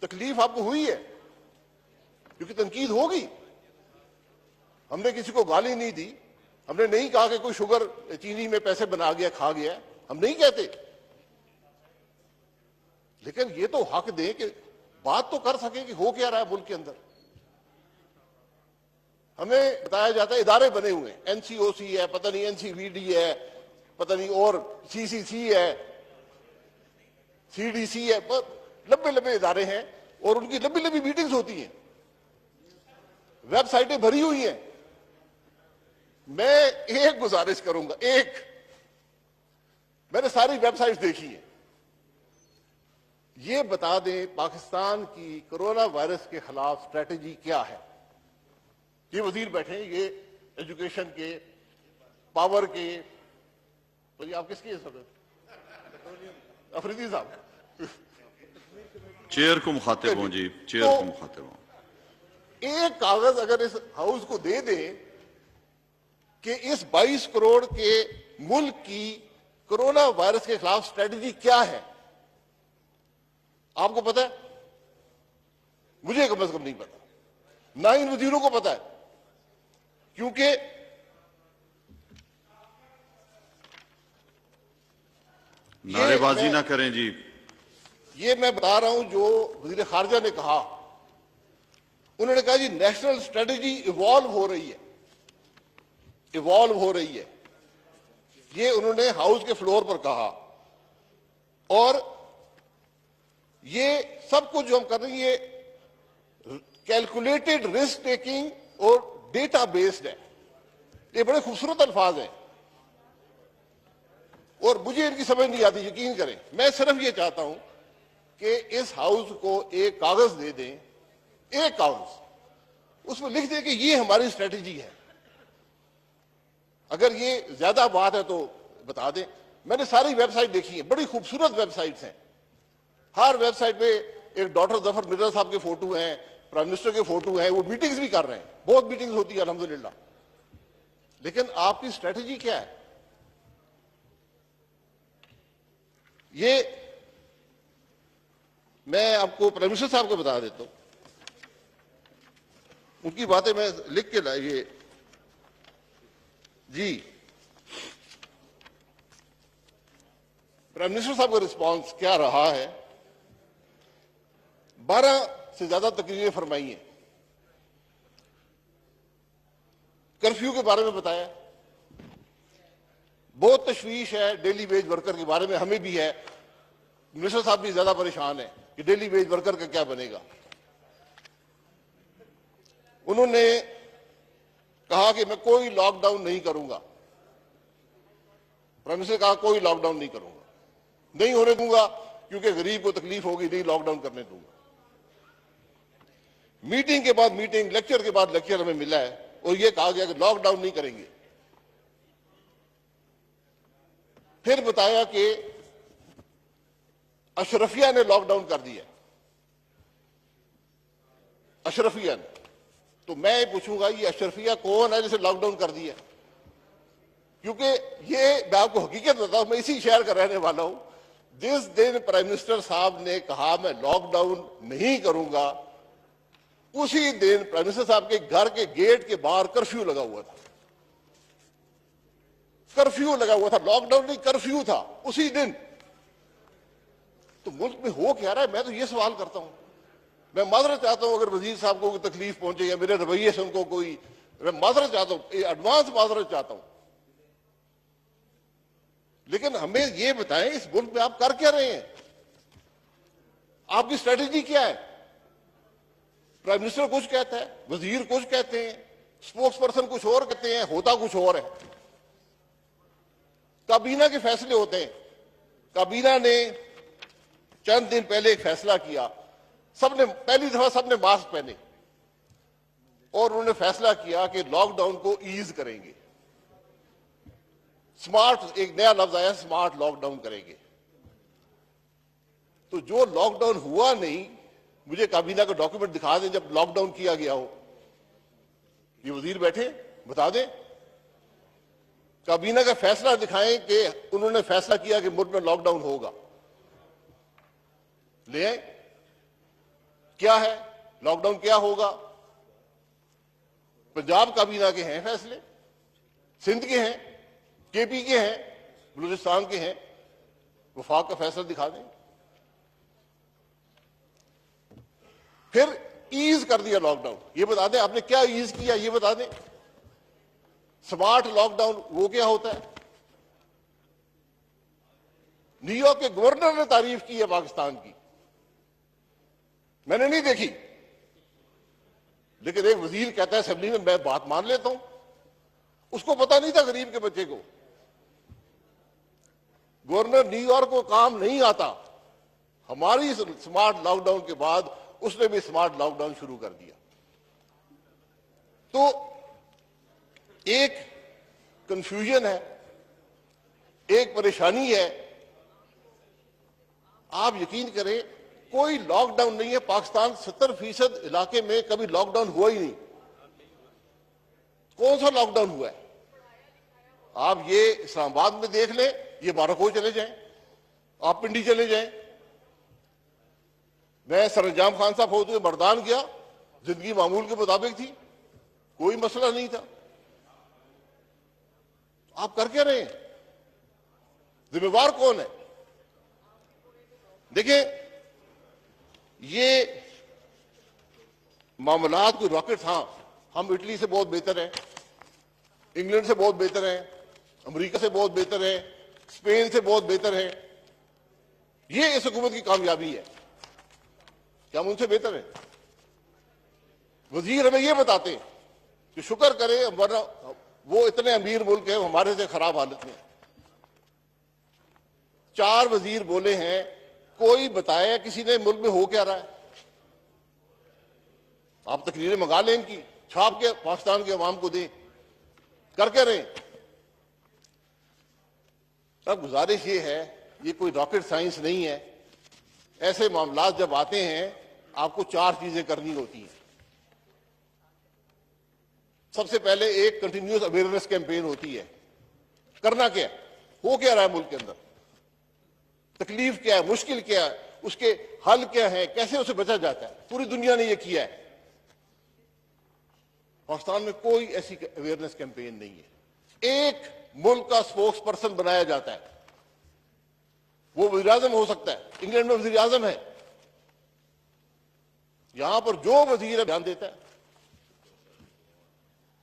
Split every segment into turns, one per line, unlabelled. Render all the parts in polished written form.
तकलीफ आपको हुई है, क्योंकि तनकीद होगी। हमने किसी को गाली नहीं दी, हमने नहीं कहा कि कोई शुगर चीनी में पैसे बना गया खा गया, हम नहीं कहते। लेकिन ये तो हक दें कि बात तो कर सके कि हो क्या रहा है मुल्क के अंदर। हमें बताया जाता है इदारे बने हुए हैं, एनसीओसी है, पता नहीं एनसीवीडी है, पता नहीं और सीसीसी है, सीडीसी है, लंबे लंबे इदारे हैं और उनकी लंबी लंबी मीटिंग्स होती हैं, वेबसाइटें भरी हुई हैं। मैं एक गुजारिश करूंगा, मैंने सारी वेबसाइट्स देखी हैं, ये बता दें पाकिस्तान की कोरोना वायरस के खिलाफ स्ट्रेटेजी क्या है। ये वजीर बैठे हैं, ये एजुकेशन के, पावर के, तो ये आप किसके सब अफरीदी साहब
चेयर को मुखातिब हों जी, चेयर को मुखातिब हों।
एक कागज अगर इस हाउस को दे दें कि इस 22 करोड़ के मुल्क की कोरोना वायरस के खिलाफ स्ट्रेटजी क्या है, आपको पता है? मुझे कम से कम नहीं पता, ना इन वजीरों को पता है, क्योंकि
नारेबाजी ना करें जी।
ये मैं बता रहा हूं जो वजीर खारजा ने कहा। उन्होंने कहा जी नेशनल स्ट्रेटजी इवॉल्व हो रही है, ये उन्होंने हाउस के फ्लोर पर कहा। और ये सब कुछ जो हम कर रहे हैं ये कैलकुलेटेड रिस्क टेकिंग और डेटा बेस्ड है। ये बड़े खूबसूरत अल्फाज हैं और मुझे इनकी समझ नहीं आती, यकीन करें। मैं सिर्फ ये चाहता हूं कि इस हाउस को एक कागज दे दें, एक कागज, उसमें लिख दें कि ये हमारी स्ट्रेटजी है। अगर ये ज्यादा बात है तो बता दें। मैंने सारी वेबसाइट देखी है, बड़ी खूबसूरत वेबसाइट्स हैं। हर वेबसाइट पे एक डॉक्टर जफर मिर्जा साहब के फोटो हैं, प्राइम मिनिस्टर के फोटो हैं, वो मीटिंग्स भी कर रहे हैं, बहुत मीटिंग्स होती है अल्हम्दुलिल्लाह। लेकिन आपकी स्ट्रेटजी क्या है? ये मैं आपको प्राइम मिनिस्टर साहब को बता देता हूं, उनकी बातें मैं लिख के लाइए जी। प्राइम मिनिस्टर साहब का रिस्पांस क्या रहा है? 12 से ज्यादा तकरीरें फरमाई हैं, कर्फ्यू के बारे में बताया, बहुत तशवीश है डेली वेज वर्कर के बारे में, हमें भी है। मिनिस्टर साहब भी ज्यादा परेशान है कि डेली वेज वर्कर का क्या बनेगा। उन्होंने कहा कि मैं कोई लॉकडाउन नहीं करूंगा। प्राइम मिनिस्टर ने कहा कोई लॉकडाउन नहीं करूंगा, नहीं होने दूंगा, क्योंकि गरीब को तकलीफ होगी, नहीं लॉकडाउन करने दूंगा। मीटिंग के बाद मीटिंग, लेक्चर के बाद लेक्चर हमें मिला है और यह कहा गया कि लॉकडाउन नहीं करेंगे। फिर बताया कि अशरफिया ने लॉकडाउन कर दिया, अशरफिया ने। तो मैं पूछूंगा ये अशरफिया कौन है जिसे लॉकडाउन कर दिया? क्योंकि ये मैं आपको हकीकत बताऊं, मैं इसी शहर का रहने वाला हूं। जिस दिन प्राइम मिनिस्टर साहब ने कहा मैं लॉकडाउन नहीं करूंगा, उसी दिन प्राइम मिनिस्टर साहब के घर के गेट के बाहर कर्फ्यू लगा हुआ था। कर्फ्यू लगा हुआ था, लॉकडाउन नहीं, कर्फ्यू था उसी दिन। तो मुल्क में हो क्या रहा है? मैं तो ये सवाल करता हूं। मैं माजरत चाहता हूं अगर वजीर साहब को कोई तकलीफ पहुंचे या मेरे रवैये से उनको कोई, मैं माजरत चाहता हूं, एडवांस माजरत चाहता हूं। लेकिन हमें ये बताएं इस मुल्क में आप कर क्या रहे हैं? आपकी स्ट्रेटेजी क्या है? प्राइम मिनिस्टर कुछ कहता है, वजीर कुछ कहते हैं, स्पोक्स पर्सन कुछ और कहते हैं, होता कुछ और है। काबीना के फैसले होते हैं। काबीना ने चंद दिन पहले एक फैसला किया, सबने पहली दफा सबने मास्क पहने और उन्होंने फैसला किया कि लॉकडाउन को ईज करेंगे। स्मार्ट, एक नया लफ्ज आया, स्मार्ट लॉकडाउन करेंगे। तो जो लॉकडाउन हुआ नहीं, मुझे काबीना का डॉक्यूमेंट दिखा दें जब लॉकडाउन किया गया हो। ये वजीर बैठे बता दें, काबीना का फैसला दिखाएं कि उन्होंने फैसला किया कि मुल्क में लॉकडाउन होगा, ले आए। क्या है, लॉकडाउन क्या होगा। पंजाब काबीना के हैं फैसले, सिंध के हैं, केपी के हैं, बलूचिस्तान के हैं, वफाक का फैसला दिखा दें। फिर ईज कर दिया लॉकडाउन, ये बता दें आपने क्या ईज किया, ये बता दें। स्मार्ट लॉकडाउन वो क्या होता है। न्यूयॉर्क के गवर्नर ने तारीफ की है पाकिस्तान की, मैंने नहीं देखी, लेकिन एक वजीर कहता है असेंबली में मैं बात मान लेता हूं। उसको पता नहीं था गरीब के बच्चे को। गवर्नर न्यूयॉर्क को काम नहीं आता, हमारी स्मार्ट लॉकडाउन के बाद उसने भी स्मार्ट लॉकडाउन शुरू कर दिया। तो एक कंफ्यूजन है, एक परेशानी है। आप यकीन करें, कोई लॉकडाउन नहीं है पाकिस्तान 70% इलाके में कभी लॉकडाउन हुआ ही नहीं। कौन सा लॉकडाउन हुआ है। आप ये इस्लामाबाद में देख लें, ये बाराकोट चले जाएं, आप पिंडी चले जाएं। मैं सरंजाम खान साहब होते हुए मर्दान गया, जिंदगी मामूल के मुताबिक थी, कोई मसला नहीं था। आप कर क्या रहे हैं, जिम्मेवार कौन है। देखिए, ये मामलात कोई रॉकेट, हाँ हम इटली से बहुत बेहतर हैं, इंग्लैंड से बहुत बेहतर हैं, अमेरिका से बहुत बेहतर है, स्पेन से बहुत बेहतर है। ये इस हुकूमत की कामयाबी है, क्या हम उनसे बेहतर हैं। वजीर हमें ये बताते हैं कि शुक्र करें, वरना वो इतने अमीर मुल्क है, हमारे से खराब हालत में। 4 वजीर बोले हैं, कोई बताया किसी ने मुल्क में हो क्या रहा है। आप तकरीरें मंगा लें इनकी, छाप के पाकिस्तान के अवाम को दें, कर क्या रहे। अब गुजारिश ये है, ये कोई रॉकेट साइंस नहीं है। ऐसे मामलात जब आते हैं, आपको 4 चीजें करनी होती हैं। सबसे पहले एक कंटिन्यूअस अवेयरनेस कैंपेन होती है। करना क्या है, हो क्या रहा है मुल्क के अंदर, तकलीफ क्या है, मुश्किल क्या है, उसके हल क्या है, कैसे उसे बचा जाता है। पूरी दुनिया ने यह किया है। पाकिस्तान में कोई ऐसी अवेयरनेस कैंपेन नहीं है। एक मुल्क का स्पोक्स पर्सन बनाया जाता है, वो वज़ीर आज़म हो सकता है। इंग्लैंड में वज़ीर आज़म है, यहां पर जो वजीर ध्यान देता है।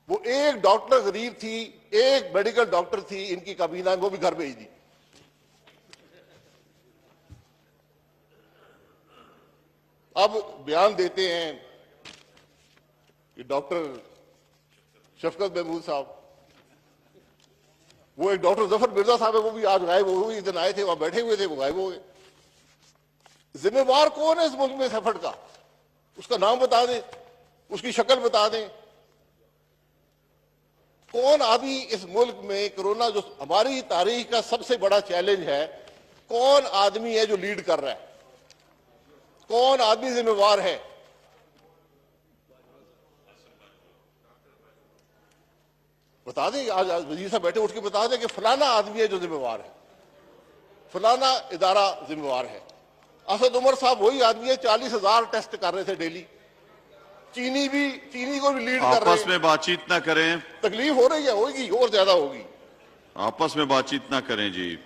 वो एक डॉक्टर गरीब थी, एक मेडिकल डॉक्टर थी इनकी काबीना में, वो भी घर भेज दी। अब बयान देते हैं कि डॉक्टर शफकत महमूद साहब, वो एक डॉक्टर जफर मिर्जा साहब है, वो भी आज गायब, वो भी दिन आए थे, वहां बैठे हुए थे, वो गायब हो गए। जिम्मेवार कौन है इस मुल्क में सफर का, उसका नाम बता दें, उसकी शक्ल बता दें। कौन आदमी इस मुल्क में कोरोना, जो हमारी तारीख का सबसे बड़ा चैलेंज है, कौन आदमी है जो लीड कर रहा है, कौन आदमी जिम्मेवार है। बता दें, आज वजीर साहब बैठे, उठ के बता दें कि फलाना आदमी है जो जिम्मेवार है, फलाना इदारा जिम्मेवार है। असद उमर साहब वही आदमी है, 40,000 टेस्ट कर रहे थे डेली। चीनी को भी लीड कर रहे हैं।
आपस में बातचीत ना करें,
तकलीफ हो रही है, होगी और ज्यादा होगी।
आपस में बातचीत ना करें जी।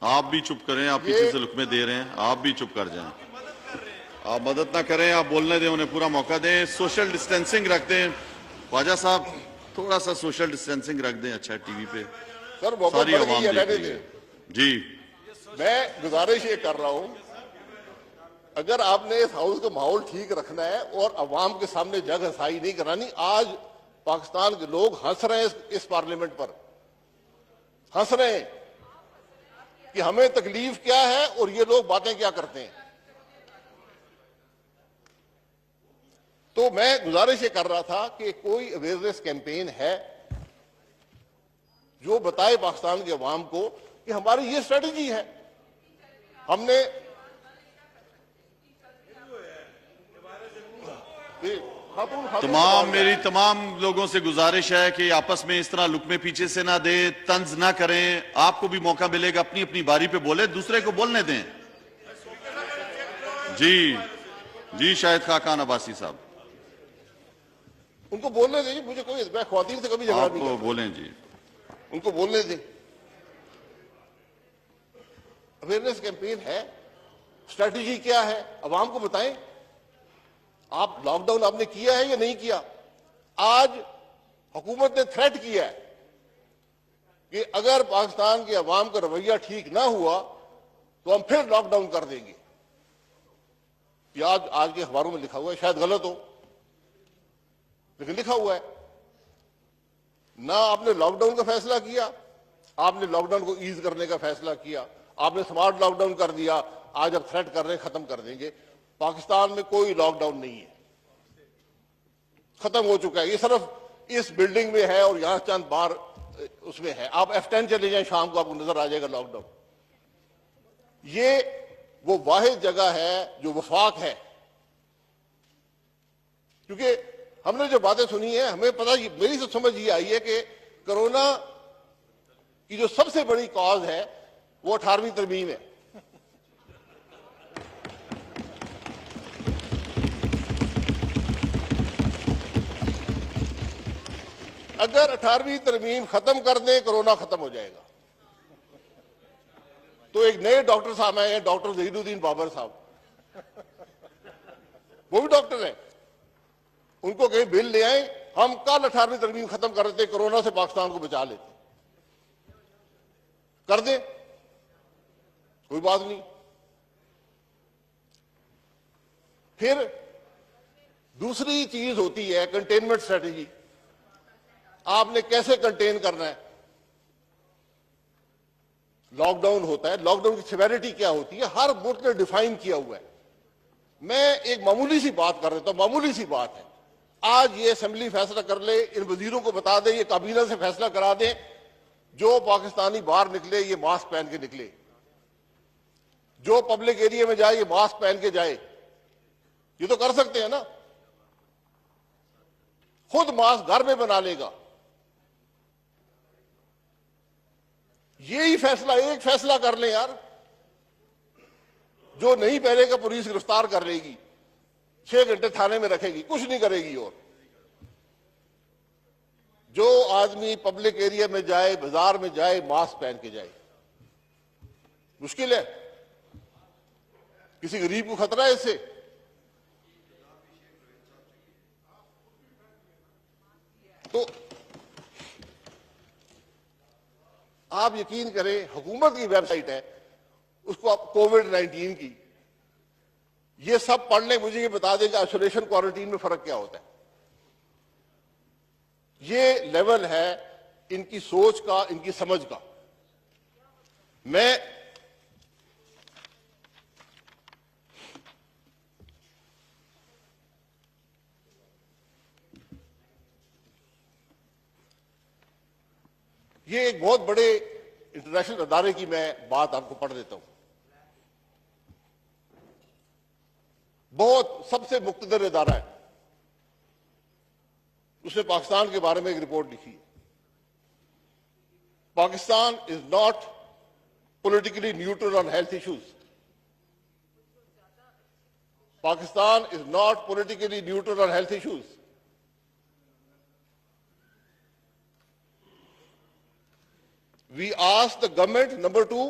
आप भी चुप करें, आप पीछे से लुकमे दे रहे हैं, आप भी चुप कर जाएं। आप मदद ना करें, आप बोलने दें, उन्हें पूरा मौका दें। सोशल डिस्टेंसिंग रख दें। ख्वाजा साहब थोड़ा सा सोशल डिस्टेंसिंग रख दें। अच्छा, टीवी पे
सर
सारी आवाम देख रही है जी।
मैं गुजारिश ये कर रहा हूं, अगर आपने इस हाउस का माहौल ठीक रखना है और अवाम के सामने जग हंसाई नहीं करानी। आज पाकिस्तान के लोग हंस रहे हैं इस पार्लियामेंट पर, हंस रहे हैं कि हमें तकलीफ क्या है और ये लोग बातें क्या करते हैं। तो मैं गुजारिश ये कर रहा था कि कोई अवेयरनेस कैंपेन है जो बताए पाकिस्तान के अवाम को कि हमारी ये स्ट्रेटजी है। हमने
मेरी तमाम लोगों से गुजारिश है कि आपस में इस तरह लुकमे पीछे से ना दे, तंज ना करें। आपको भी मौका मिलेगा, अपनी अपनी बारी पे बोले, दूसरे को बोलने दें जी जी शाहिद खान अब्बासी साहब,
उनको बोलने दीजिए, मुझे कोई, मैं ख्वातीन से कभी झगड़ा
आप
नहीं करता,
बोलें जी।
उनको बोलने दें। अवेयरनेस कैंपेन है, स्ट्रेटजी क्या है, अवाम को बताएं। आप लॉकडाउन आपने किया है या नहीं किया? आज हुकूमत ने थ्रेट किया है कि अगर पाकिस्तान के अवाम का रवैया ठीक ना हुआ तो हम फिर लॉकडाउन कर देंगे। ये आज के अखबारों में लिखा हुआ है, शायद गलत हो लेकिन लिखा हुआ है। ना आपने लॉकडाउन का फैसला किया, आपने लॉकडाउन को ईज करने का फैसला किया, आपने स्मार्ट लॉकडाउन कर दिया, आज अब थ्रेट कर रहे हैं खत्म कर देंगे। पाकिस्तान में कोई लॉकडाउन नहीं है, खत्म हो चुका है। ये सिर्फ इस बिल्डिंग में है और यहां चंद बार उसमें है। आप F10 चले जाएं, शाम को आपको नजर आ जाएगा लॉकडाउन। ये वो वाहिद जगह है जो वफाक है, क्योंकि हमने जो बातें सुनी है, हमें पता, मेरी तो समझ ये आई है कि कोरोना की जो सबसे बड़ी कॉज है वो 18वीं तरमीम है। अगर 18वीं तरमीम खत्म कर दें, कोरोना खत्म हो जाएगा। तो एक नए डॉक्टर साहब आए हैं, डॉक्टर जहीरुद्दीन बाबर साहब, वो भी डॉक्टर हैं। उनको कहीं बिल ले आए, हम कल 18वीं तरमीम खत्म कर देते, कोरोना से पाकिस्तान को बचा लेते। कर दें, कोई बात नहीं। फिर दूसरी चीज होती है कंटेनमेंट स्ट्रेटेजी। आपने कैसे कंटेन करना है? लॉकडाउन होता है, लॉकडाउन की सिवेरिटी क्या होती है, हर मुल्क ने डिफाइन किया हुआ है। मैं एक मामूली सी बात कर रहा हूं, मामूली सी बात है। आज ये असेंबली फैसला कर ले, इन वजीरों को बता दे, ये काबीना से फैसला करा दे, जो पाकिस्तानी बाहर निकले ये मास्क पहन के निकले, जो पब्लिक एरिया में जाए ये मास्क पहन के जाए। ये तो कर सकते हैं ना, खुद मास्क घर में बना लेगा। यही फैसला, एक फैसला कर ले यार, जो नहीं पहनेगा पुलिस गिरफ्तार कर लेगी, 6 घंटे थाने में रखेगी, कुछ नहीं करेगी। और जो आदमी पब्लिक एरिया में जाए, बाजार में जाए, मास्क पहन के जाए। मुश्किल है? किसी गरीब को खतरा है इससे? तो आप यकीन करें, हुकूमत की वेबसाइट है, उसको आप कोविड-19 की, ये सब पढ़ लें, मुझे ये बता दें कि आइसोलेशन क्वारंटीन में फर्क क्या होता है। ये लेवल है इनकी सोच का, इनकी समझ का। मैं ये एक बहुत बड़े इंटरनेशनल अदारे की मैं बात आपको पढ़ देता हूं। बहुत सबसे मुक्तदर इदारा है, उसने पाकिस्तान के बारे में एक रिपोर्ट लिखी है। Pakistan is not politically neutral on health issues. Pakistan is not politically neutral on health issues. We ask the government, number two,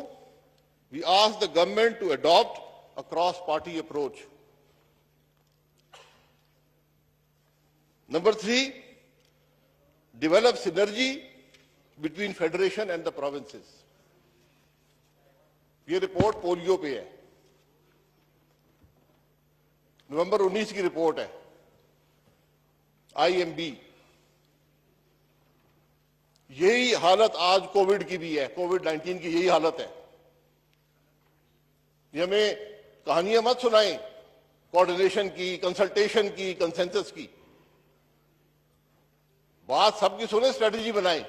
we ask the government to adopt a cross-party approach. Number three, develop synergy between federation and the provinces. ये report polio पे है, नवंबर 19 की report है, IMB। यही हालत आज Covid की भी है, कोविड-19 की यही हालत है। ये हमें कहानियां मत सुनाएं कोऑर्डिनेशन की, कंसल्टेशन की, कंसेंसस की। बात सबकी सुने, स्ट्रेटेजी बनाएं।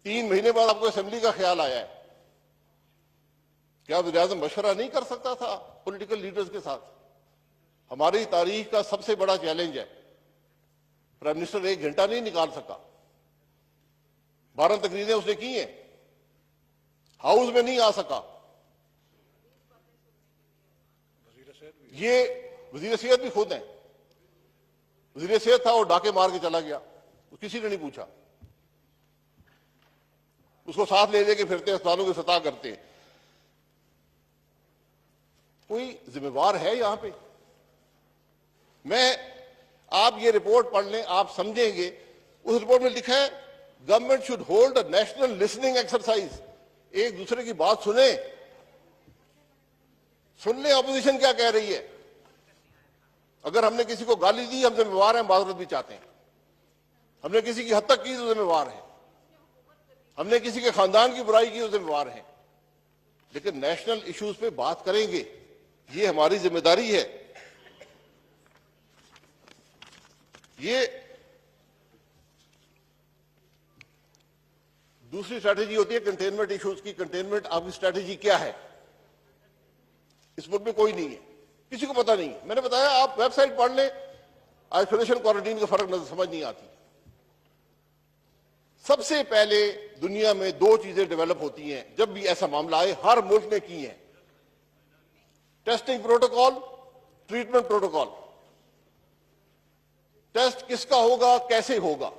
3 महीने बाद आपको असेंबली का ख्याल आया है। क्या वज़ीर-ए-आज़म मशवरा नहीं कर सकता था पॉलिटिकल लीडर्स के साथ? हमारी तारीख का सबसे बड़ा चैलेंज है, प्राइम मिनिस्टर 1 घंटा नहीं निकाल सका। 12 तकरीरें उसने की हैं, हाउस में नहीं आ सका। ये वजीर सेहत भी खुद हैं। वजीर सेहत था, वो डाके मार के चला गया, किसी ने नहीं पूछा। उसको साथ ले लेके फिरते हैं, अस्पतालों की सतह करते हैं। कोई जिम्मेवार है यहां पे? आप ये रिपोर्ट पढ़ लें, आप समझेंगे। उस रिपोर्ट में लिखा है government should hold a national listening exercise. एक दूसरे की बात सुन ले ऑपोजिशन क्या कह रही है। अगर हमने किसी को गाली दी, हम जिम्मेवार हैं, माजरत भी चाहते हैं। हमने किसी की हद तक की तो जिम्मेवार हैं। हमने किसी के खानदान की बुराई की तो जिम्मेवार हैं। लेकिन नेशनल इश्यूज पे बात करेंगे, ये हमारी जिम्मेदारी है। ये दूसरी स्ट्रैटेजी होती है कंटेनमेंट इश्यूज की। कंटेनमेंट आपकी स्ट्रैटेजी क्या है? इस मुल्क में कोई नहीं है, किसी को पता नहीं है। मैंने बताया, आप वेबसाइट पढ़ लें, आइसोलेशन क्वारंटीन का फर्क नजर समझ नहीं आती। सबसे पहले दुनिया में दो चीजें डेवलप होती हैं जब भी ऐसा मामला आए, हर मुल्क ने की है। Testing protocol, treatment protocol. Test किसका होगा, कैसे होगा,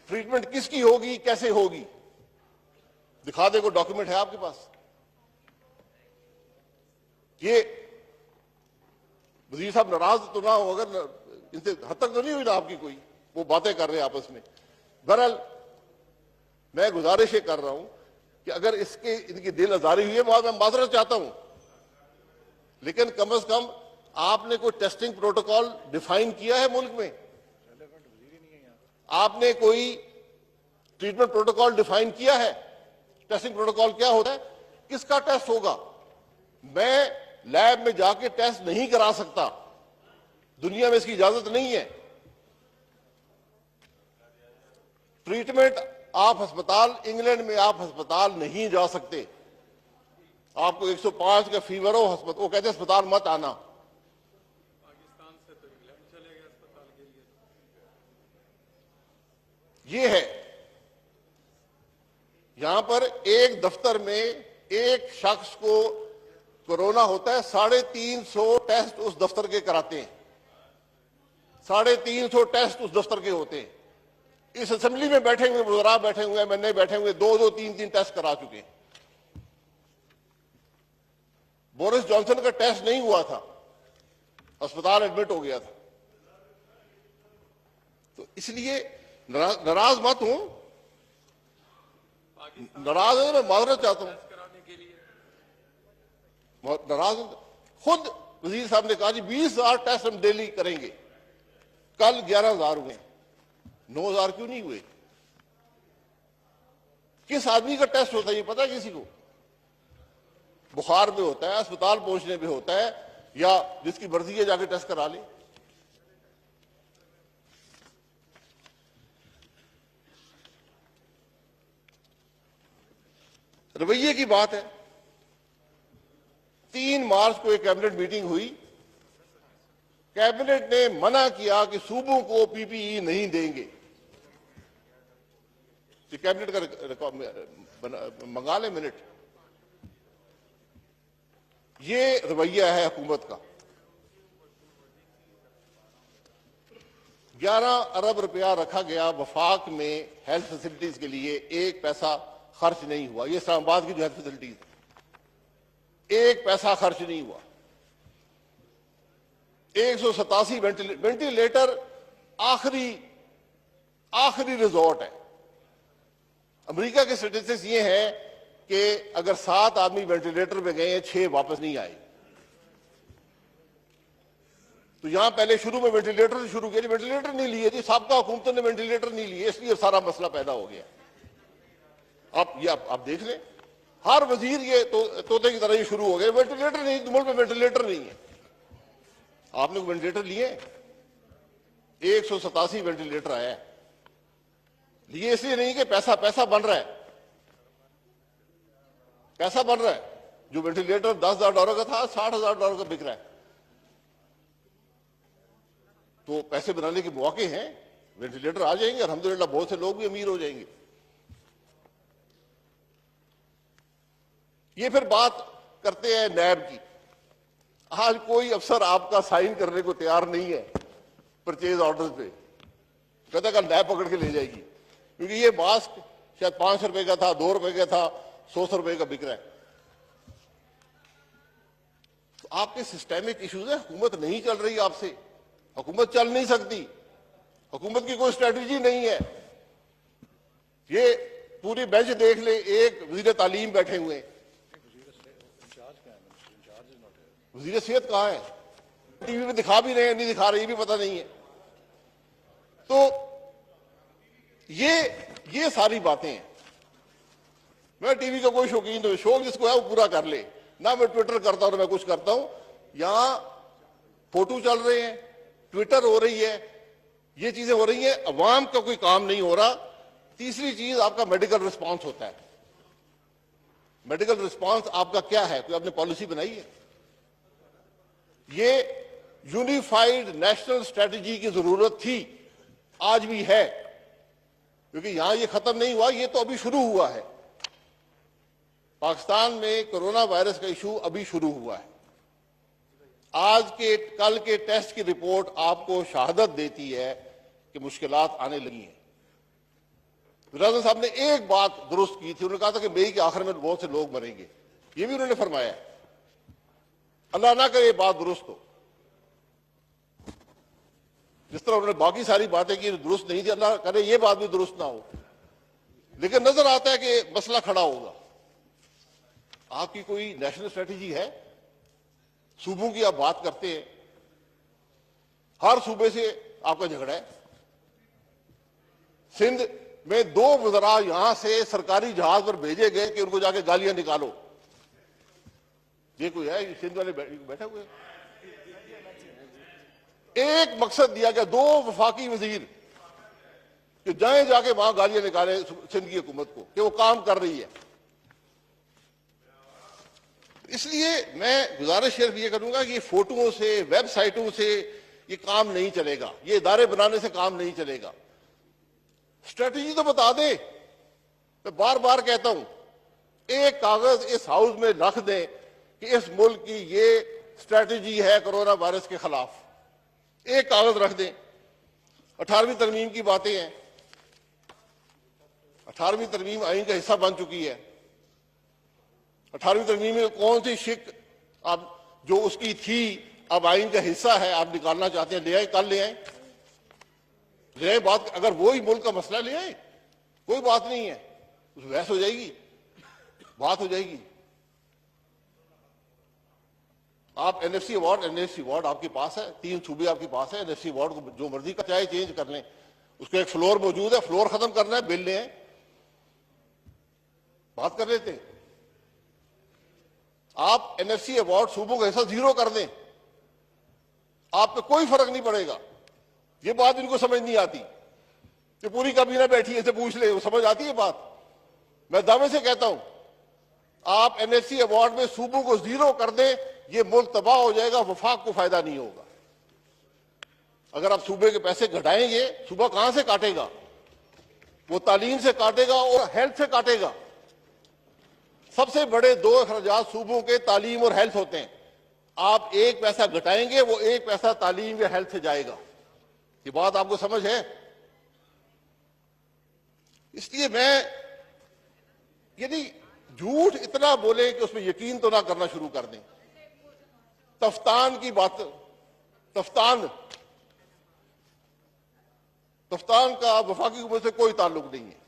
ट्रीटमेंट किसकी होगी, कैसे होगी, दिखा दे, को डॉक्यूमेंट है आपके पास। ये वजीर साहब नाराज तो ना हो, अगर इनसे हद तक तो नहीं हुई ना आपकी कोई, वो बातें कर रहे हैं आपस में। बहरहाल मैं गुजारिश ये कर रहा हूं कि अगर इनकी दिल आजारी हुई है, मैं माजरत चाहता हूं, लेकिन कम से कम आपने कोई टेस्टिंग प्रोटोकॉल डिफाइन किया है मुल्क में? आपने कोई ट्रीटमेंट प्रोटोकॉल डिफाइन किया है? टेस्टिंग प्रोटोकॉल क्या होता है, किसका टेस्ट होगा? मैं लैब में जाके टेस्ट नहीं करा सकता, दुनिया में इसकी इजाजत नहीं है। ट्रीटमेंट आप अस्पताल, इंग्लैंड में आप अस्पताल नहीं जा सकते। आपको 105 का फीवर हो, वो कहते हैं अस्पताल मत आना।
पाकिस्तान से तो इंग्लैंड चले गए अस्पताल के लिए।
ये है, यहां पर एक दफ्तर में एक शख्स को कोरोना होता है, 350 टेस्ट उस दफ्तर के कराते हैं। 350 टेस्ट उस दफ्तर के होते हैं। इस असेंबली में बैठे हुए वज़रा बैठे हुए, एमएनए बैठे हुए, 2-2, 3-3 टेस्ट करा चुके हैं। बोरिस जॉनसन का टेस्ट नहीं हुआ था, अस्पताल एडमिट हो गया था। तो इसलिए नाराज मत हूं, नाराज है, मैं माजरत चाहता हूं।
कराने के लिए
नाराज खुद वजीर साहब ने कहा जी 20,000 टेस्ट हम डेली करेंगे। कल 11,000 हुए, 9,000 क्यों नहीं हुए? किस आदमी का टेस्ट होता है ये पता है किसी को? बुखार में होता है, अस्पताल पहुंचने पे होता है, या जिसकी मर्जी है जाके टेस्ट करा ले। रवैये की बात है। 3 मार्च को एक कैबिनेट मीटिंग हुई, कैबिनेट ने मना किया कि सूबों को पीपीई नहीं देंगे। कैबिनेट का मंगा ले मिनट। ये रवैया है हुकूमत का। 11 अरब रुपया रखा गया वफाक में हेल्थ फैसिलिटीज के लिए, एक पैसा खर्च नहीं हुआ। ये इस्लामाबाद की जो हेल्थ फैसिलिटीज, एक पैसा खर्च नहीं हुआ। 187 वेंटिलेटर आखिरी रिजॉर्ट है। अमेरिका के स्टेटिस्टिक्स ये है कि अगर 7 आदमी वेंटिलेटर पे गए हैं, 6 वापस नहीं आए। तो यहां पहले शुरू में वेंटिलेटर से शुरू किया, वेंटिलेटर नहीं लिए जी, साबका हुकूमतों ने वेंटिलेटर नहीं लिए, इसलिए सारा मसला पैदा हो गया। आप देख लें, हर वजीर ये तोते की तरह ही शुरू हो गए, वेंटिलेटर नहीं, मुल्क में वेंटिलेटर नहीं है। आपने वेंटिलेटर लिए? 187 वेंटिलेटर आया है। लिए इसलिए नहीं कि पैसा बन रहा है, पैसा बन रहा है। जो वेंटिलेटर $10,000 का था, $60,000 का बिक रहा है। तो पैसे बनाने के मौके हैं, वेंटिलेटर आ जाएंगे, अल्हम्दुलिल्लाह बहुत से लोग भी अमीर हो जाएंगे। ये फिर बात करते हैं नैब की। आज कोई अफसर आपका साइन करने को तैयार नहीं है परचेज ऑर्डर पे, कहता कल लैब पकड़ के ले जाएगी, क्योंकि ये मास्क शायद 500 रुपए का था, 2 रुपए का था, 100 रुपए का बिक रहा है। तो आपके सिस्टेमिक इश्यूज है, हुकूमत नहीं चल रही आपसे, हुकूमत चल नहीं सकती, हुकूमत की कोई स्ट्रेटजी नहीं है। ये पूरी बेंच देख ले, एक वजीर तालीम बैठे हुए हैं, वजीर सेहत कहाँ है? टीवी पे दिखा भी रहे हैं, नहीं दिखा रहे, ये भी पता नहीं है। तो ये सारी बातें हैं। मैं टीवी का कोई शौकीन नहीं, शौक जिसको है वो पूरा कर ले ना। मैं ट्विटर करता हूं ना मैं कुछ करता हूं, यहां फोटो चल रहे हैं, ट्विटर हो रही है, ये चीजें हो रही हैं, अवाम का कोई काम नहीं हो रहा। तीसरी चीज आपका मेडिकल रिस्पांस होता है। मेडिकल रिस्पांस आपका क्या है? कोई आपने पॉलिसी बनाई है? ये यूनिफाइड नेशनल स्ट्रेटजी की जरूरत थी, आज भी है, क्योंकि यहां ये खत्म नहीं हुआ, ये तो अभी शुरू हुआ है। पाकिस्तान में कोरोना वायरस का इशू अभी शुरू हुआ है। आज के कल के टेस्ट की रिपोर्ट आपको शहादत देती है कि मुश्किलात आने लगी हैं। राजा साहब ने एक बात दुरुस्त की थी, उन्होंने कहा था कि मई के आखिर में बहुत से लोग मरेंगे, ये भी उन्होंने फरमाया। अल्लाह ना करे ये बात दुरुस्त हो। जिस तरह उन्होंने बाकी सारी बातें की दुरुस्त नहीं थी, अल्लाह करे ये बात भी दुरुस्त ना हो। लेकिन नजर आता है कि मसला खड़ा होगा। आपकी कोई नेशनल स्ट्रेटजी है? सूबों की आप बात करते हैं, हर सूबे से आपका झगड़ा है। सिंध में 2 वज़रा यहां से सरकारी जहाज पर भेजे गए कि उनको जाके गालियां निकालो। ये कोई है? सिंध वाले बैठे हुए, एक मकसद दिया गया, 2 वफाकी वजीर कि जाए जाके वहां गालियां निकाले सिंध की हुकूमत को कि वो काम कर रही है। इसलिए मैं गुजारिश सिर्फ ये करूंगा कि ये फोटोओं से, वेबसाइटों से ये काम नहीं चलेगा, ये इदारे बनाने से काम नहीं चलेगा। स्ट्रेटजी तो बता दे। मैं बार बार कहता हूं, एक कागज इस हाउस में रख दें कि इस मुल्क की ये स्ट्रेटजी है कोरोना वायरस के खिलाफ, एक कागज रख दें। 18वीं तरमीम की बातें हैं, 18वीं तरमीम आईन का हिस्सा बन चुकी है। 18वीं तरमीम में कौन सी शिक आप जो उसकी थी अब आईन का हिस्सा है, आप निकालना चाहते हैं, ले आए, कल ले आए, ले आए। बात अगर वही मुल्क का मसला ले आए, कोई बात नहीं है, उस बहस हो जाएगी, बात हो जाएगी। आप एनएफसी अवार्ड आपके पास है, 3 सूबे आपके पास है। एनएफसी अवार्ड को जो मर्जी का चाहे चेंज कर लें, उसका एक फ्लोर मौजूद है, फ्लोर खत्म करना है, बिल ले आए, बात कर लेते हैं। आप एनएफसी अवार्ड सूबों का हिस्सा 0 कर दें, आप पे कोई फर्क नहीं पड़ेगा। ये बात इनको समझ नहीं आती कि पूरी काबीना बैठी है, इसे पूछ ले, वो समझ आती है बात। मैं दावे से कहता हूं, आप एनएफसी अवार्ड में सूबों को 0 कर दें, ये मुल्क तबाह हो जाएगा, वफाक को फायदा नहीं होगा। अगर आप सूबे के पैसे घटाएंगे, सूबा कहां से काटेगा? वो तालीम से काटेगा और हेल्थ से काटेगा। सबसे बड़े 2 अखराजात सूबों के तालीम और हेल्थ होते हैं। आप 1 पैसा घटाएंगे, वो 1 पैसा तालीम या हेल्थ से जाएगा। ये बात आपको समझ है? इसलिए मैं यदि झूठ इतना बोले कि उसमें यकीन तो ना करना शुरू कर दें। तफ्तान की बात, तफ्तान का वफाकी हुकूमत से कोई ताल्लुक नहीं है,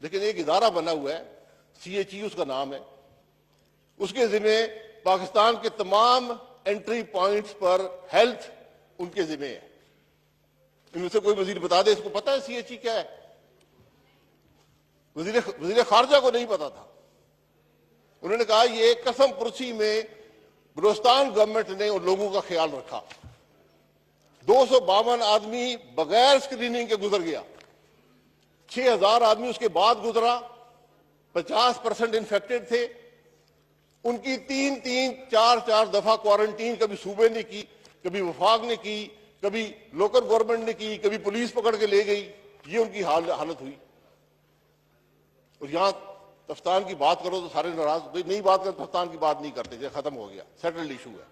लेकिन एक इदारा बना हुआ है, CHE उसका नाम है, उसके जिम्मे पाकिस्तान के तमाम एंट्री पॉइंट्स पर हेल्थ उनके जिम्मे है। इनमें से कोई वजीर बता दे इसको पता है CHE क्या है? वजीर खारजा को नहीं पता था। उन्होंने कहा ये कसम पुरसी में बलूचिस्तान गवर्नमेंट ने उन लोगों का ख्याल रखा। 252 आदमी बगैर स्क्रीनिंग के गुजर गया, 6000 आदमी उसके बाद गुजरा, 50% इन्फेक्टेड थे। उनकी 3-4 दफा क्वारंटीन कभी सूबे ने की, कभी वफाक ने की, कभी लोकल गवर्नमेंट ने की, कभी पुलिस पकड़ के ले गई। ये उनकी हालत हुई। और यहां तफ्तान की बात करो तो सारे नाराज, भाई नहीं बात करते, तफ्तान की बात नहीं करते, ये खत्म हो गया, सेटल्ड इशू है।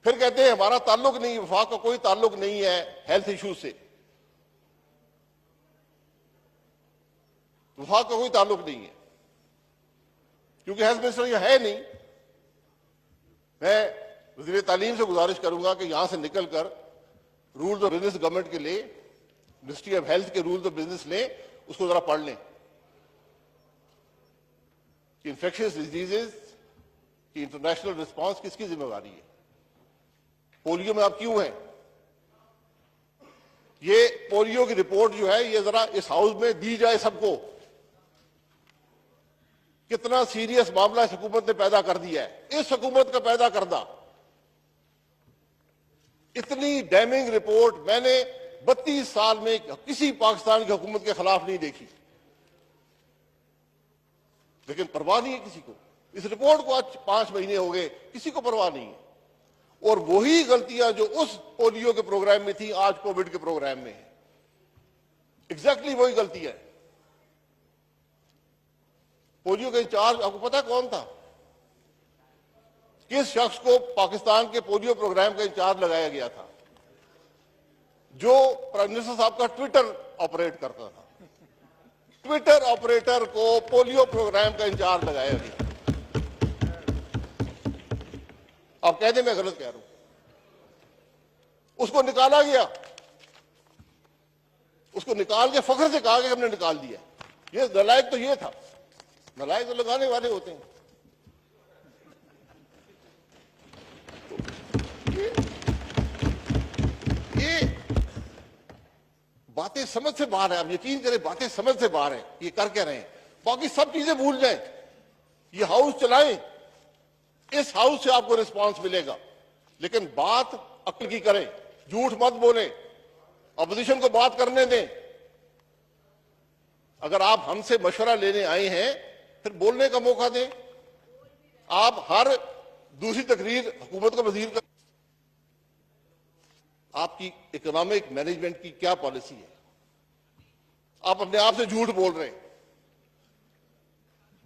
फिर कहते हैं हमारा ताल्लुक नहीं, वफाक का कोई ताल्लुक नहीं है हेल्थ इशू से, वफाक का कोई ताल्लुक नहीं है क्योंकि हेल्थ मिनिस्टर यह है नहीं। मैं वज़ीर तालीम से गुजारिश करूंगा कि यहां से निकलकर रूल्स ऑफ बिजनेस गवर्नमेंट के लिए, मिनिस्ट्री ऑफ हेल्थ के रूल्स ऑफ बिजनेस लें, उसको जरा पढ़ लें कि इंफेक्शियस डिजीजेस की इंटरनेशनल रिस्पांस किसकी जिम्मेवारी है, पोलियो में आप क्यों हैं। ये पोलियो की रिपोर्ट जो है ये जरा इस हाउस में दी जाए सबको, कितना सीरियस मामला इस हुकूमत ने पैदा कर दिया है, इस हुकूमत का पैदा करदा। इतनी डैमिंग रिपोर्ट मैंने 32 साल में किसी पाकिस्तान की हुकूमत के खिलाफ नहीं देखी, लेकिन परवाह नहीं है किसी को। इस रिपोर्ट को आज 5 महीने हो गए, किसी को परवाह नहीं है। और वही गलतियां जो उस पोलियो के प्रोग्राम में थी आज कोविड के प्रोग्राम में है, एग्जैक्टली वही गलतियां है। पोलियो का इंचार्ज आपको पता है कौन था, किस शख्स को पाकिस्तान के पोलियो प्रोग्राम का इंचार्ज लगाया गया था, जो प्राइम मिनिस्टर साहब का ट्विटर ऑपरेट करता था। ट्विटर ऑपरेटर को पोलियो प्रोग्राम का इंचार्ज लगाया गया। आप कह दें मैं गलत कह रहा हूं, उसको निकाला गया, उसको निकाल के फख्र से कहा कि हमने निकाल दिया। ये नलायक तो ये था, नलायक तो लगाने वाले होते हैं। ये बातें समझ से बाहर है। आप यकीन करें, बातें समझ से बाहर है। ये कर क्या रहे हैं, बाकी सब चीजें भूल जाएं, ये हाउस चलाएं, इस हाउस से आपको रिस्पांस मिलेगा। लेकिन बात अक्ल की करें, झूठ मत बोलें, अपोजिशन को बात करने दें। अगर आप हमसे मशवरा लेने आए हैं फिर बोलने का मौका दें। आप हर दूसरी तकरीर हुकूमत का वजीर का, आपकी इकोनॉमिक मैनेजमेंट की क्या पॉलिसी है? आप अपने आप से झूठ बोल रहे हैं।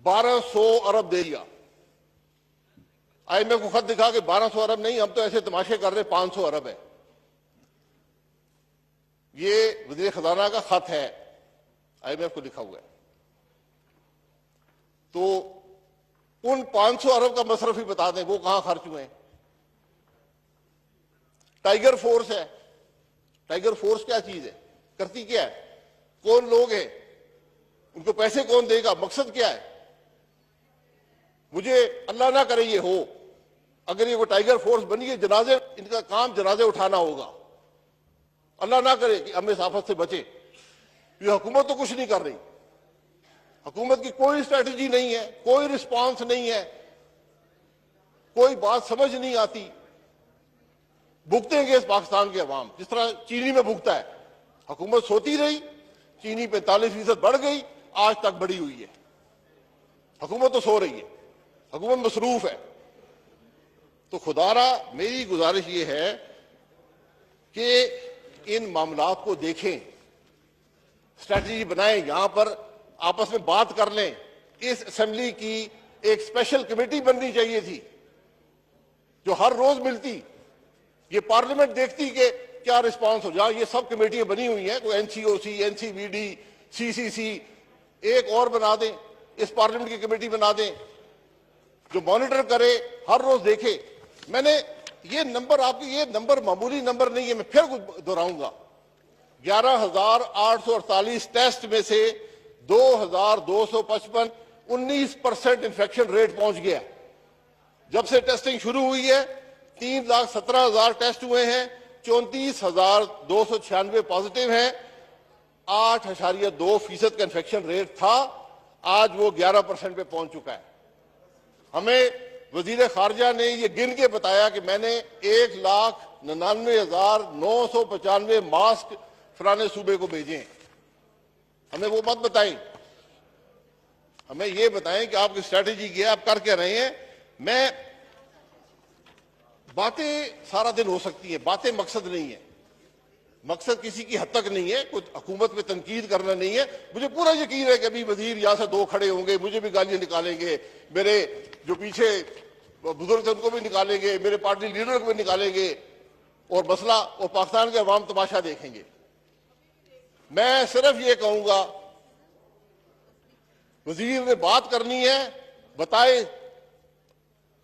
1200 अरब दे दिया, IMF को खत दिखा के 1200 अरब नहीं, हम तो ऐसे तमाशे कर रहे 500 अरब है। ये वज़ीर खजाना का खत है, IMF को लिखा हुआ है। तो उन 500 अरब का मसरफ ही बता दें वो कहां खर्च हुए हैं। टाइगर फोर्स है, टाइगर फोर्स क्या चीज है, करती क्या है, कौन लोग हैं, उनको पैसे कौन देगा, मकसद क्या है? मुझे अल्लाह ना करे ये हो, अगर ये वो टाइगर फोर्स बनी है, जनाजे, इनका काम जनाजे उठाना होगा। अल्लाह ना करे कि हम इस आफत से बचे। ये हुकूमत तो कुछ नहीं कर रही, हुकूमत की कोई स्ट्रेटजी नहीं है, कोई रिस्पांस नहीं है, कोई बात समझ नहीं आती। भुगतेंगे इस पाकिस्तान के अवाम जिस तरह चीनी में भुगता है। हुकूमत सोती रही, चीनी 45% बढ़ गई, आज तक बढ़ी हुई है। हुकूमत तो सो रही है, हुकूमत मसरूफ है। तो खुदारा मेरी गुजारिश ये है कि इन मामलात को देखें, स्ट्रेटजी बनाएं, यहां पर आपस में बात कर लें। इस असेंबली की एक स्पेशल कमेटी बननी चाहिए थी जो हर रोज मिलती, ये पार्लियामेंट देखती कि क्या रिस्पांस हो। जहां ये सब कमेटियां बनी हुई हैं, कोई NCOC, NCVD, CCC, एक और बना दें, इस पार्लियामेंट की कमेटी बना दें जो मॉनिटर करे, हर रोज देखे। मैंने ये नंबर, आपके ये नंबर मामूली नंबर नहीं है, मैं फिर दोहराऊंगा। 11,848 टेस्ट में से 2,255, 19% इंफेक्शन रेट पहुंच गया। जब से टेस्टिंग शुरू हुई है 3,17,000 टेस्ट हुए हैं, 34,296 पॉजिटिव हैं, 8.2% का इंफेक्शन रेट था, आज वो 11% पे पहुंच चुका है। हमें वजीर खारजा ने ये गिन के बताया कि मैंने 1,99,995 मास्क फलाने सूबे को भेजे हैं। हमें वो मत बताएं, हमें ये बताएं कि आपकी स्ट्रेटेजी क्या है, आप कर क्या रहे हैं। मैं बातें सारा दिन हो सकती है, बातें मकसद नहीं है। मकसद किसी की हद तक नहीं है, कुछ हुकूमत पे तनकीद करना नहीं है। मुझे पूरा यकीन है कि अभी वजीर यहां से दो खड़े होंगे, मुझे भी गालियां निकालेंगे, मेरे जो पीछे बुजुर्ग थे उनको भी निकालेंगे, मेरे पार्टी लीडर को भी निकालेंगे, और मसला और पाकिस्तान के अवाम तमाशा देखेंगे। मैं सिर्फ ये कहूंगा, वजीर ने बात करनी है, बताए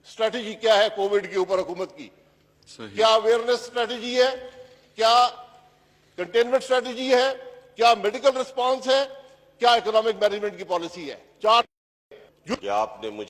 स्ट्रेटेजी क्या है कोविड के ऊपर हुकूमत की,
सही।
क्या अवेयरनेस स्ट्रेटेजी है, क्या कंटेनमेंट स्ट्रेटेजी है, क्या मेडिकल रिस्पांस है, क्या इकोनॉमिक मैनेजमेंट की पॉलिसी है। चार
कि आपने मुझे